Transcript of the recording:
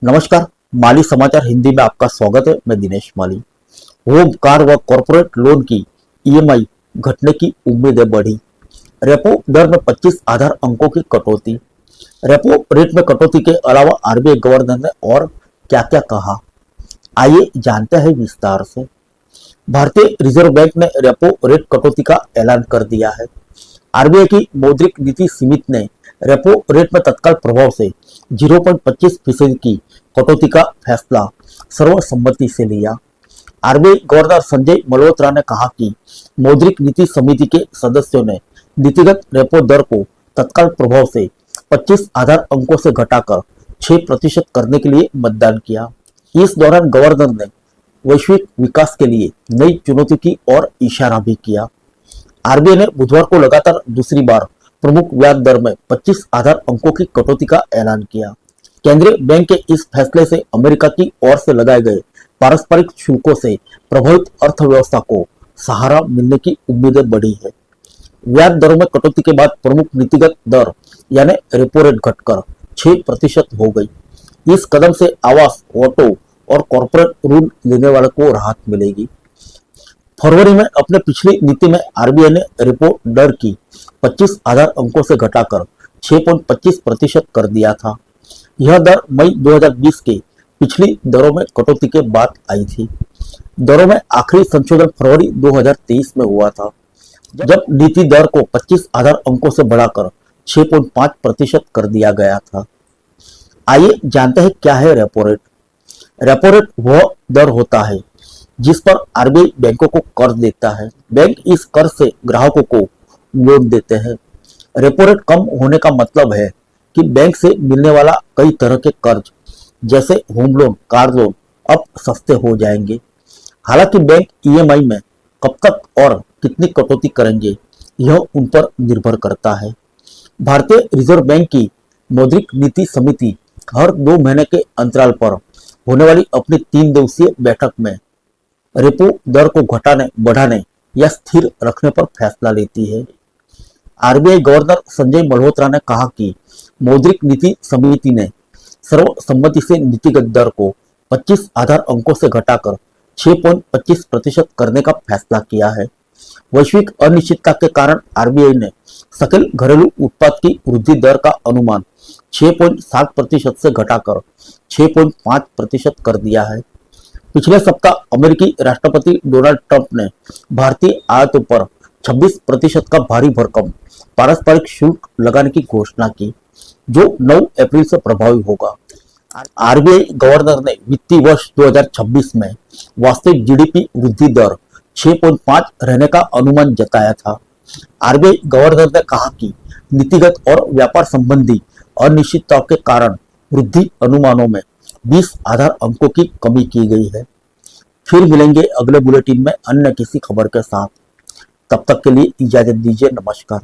नमस्कार। माली समाचार हिंदी में आपका स्वागत है। मैं दिनेश माली। होम, कार व कॉर्पोरेट लोन की ईएमआई घटने की उम्मीदें बढ़ी। रेपो दर में 25 आधार अंकों की कटौती। रेपो रेट में कटौती के अलावा आरबीआई गवर्नर ने और क्या क्या कहा, आइए जानते हैं विस्तार से। भारतीय रिजर्व बैंक ने रेपो रेट कटौती का ऐलान कर दिया है। आरबीआई की मौद्रिक नीति समिति ने रेपो रेट में तत्काल प्रभाव से 0.25% की कटौती का फैसला सर्वसम्मति से लिया। आरबीआई गवर्नर संजय मल्होत्रा ने कहा कि मौद्रिक नीति समिति के सदस्यों ने नीतिगत रेपो दर को तत्काल प्रभाव से 25 आधार अंकों से घटाकर 6% करने के लिए मतदान किया। इस दौरान गवर्नर ने वैश्विक विकास के लिए नई चुनौती की ओर इशारा भी किया। आरबीआई ने बुधवार को लगातार दूसरी बार प्रमुख ब्याज दर में 25 आधार अंकों की कटौती का ऐलान किया। केंद्रीय बैंक के इस फैसले से अमेरिका की ओर से लगाए गए पारस्परिक शुल्कों से प्रभावित अर्थव्यवस्था को सहारा मिलने की उम्मीदें बढ़ी है। ब्याज दरों में कटौती के बाद प्रमुख नीतिगत दर यानी रेपो रेट घटकर 6% हो गई। इस कदम से आवास, ऑटो और कॉर्पोरेट ऋण लेने वालों को राहत मिलेगी। फरवरी में अपने पिछली नीति में आरबीआई ने रेपो दर की 25 आधार अंकों से घटाकर 6.25% कर दिया था। यह दर मई 2020 के पिछली दरों में कटौती के बाद आई थी। दरों में आखिरी संशोधन फरवरी 2023 में हुआ था, जब नीति दर को 25 आधार अंकों से बढ़ाकर 6.5% कर दिया गया था। आइए जानते हैं क्या है रेपो रेट। रेपो रेट वह दर होता है जिस पर आरबीआई बैंकों को कर्ज देता है। बैंक इस कर्ज से ग्राहकों को लोन देते हैं। रेपो रेट कम होने का मतलब है कि बैंक से मिलने वाला कई तरह के कर्ज जैसे होम लोन, कार लोन अब सस्ते हो जाएंगे। हालांकि बैंक ईएमआई में कब तक और कितनी कटौती करेंगे यह उन पर निर्भर करता है। भारतीय रिजर्व बैंक की मौद्रिक नीति समिति हर 2 महीने के अंतराल पर होने वाली अपनी 3 दिवसीय बैठक में रेपो दर को घटाने, बढ़ाने या स्थिर रखने पर फैसला लेती है। आरबीआई गवर्नर संजय मल्होत्रा ने कहा कि मौद्रिक नीति समिति ने सर्वसम्मति से नीतिगत दर को 25 आधार अंकों से घटाकर 6.25% करने का फैसला किया है। वैश्विक अनिश्चितता के कारण आरबीआई ने सकल घरेलू उत्पाद की वृद्धि दर का अनुमान 6.7% से घटाकर 6.5% कर दिया है। पिछले सप्ताह अमेरिकी राष्ट्रपति डोनाल्ड ट्रंप ने भारतीय आयातों पर 26% का भारी भरकम पारस्परिक शुल्क लगाने की घोषणा की, जो 9 अप्रैल से प्रभावी होगा। आरबीआई गवर्नर ने वित्तीय वर्ष 2026 में वास्तविक जीडीपी वृद्धि दर 6.5 रहने का अनुमान जताया था। आरबीआई गवर्नर ने कहा कि नीतिगत और व्यापार संबंधी अनिश्चितताओं के कारण वृद्धि अनुमानों में 20 आधार अंकों की कमी की गई है। फिर मिलेंगे अगले बुलेटिन में अन्य किसी खबर के साथ। तब तक के लिए इजाजत दीजिए। नमस्कार।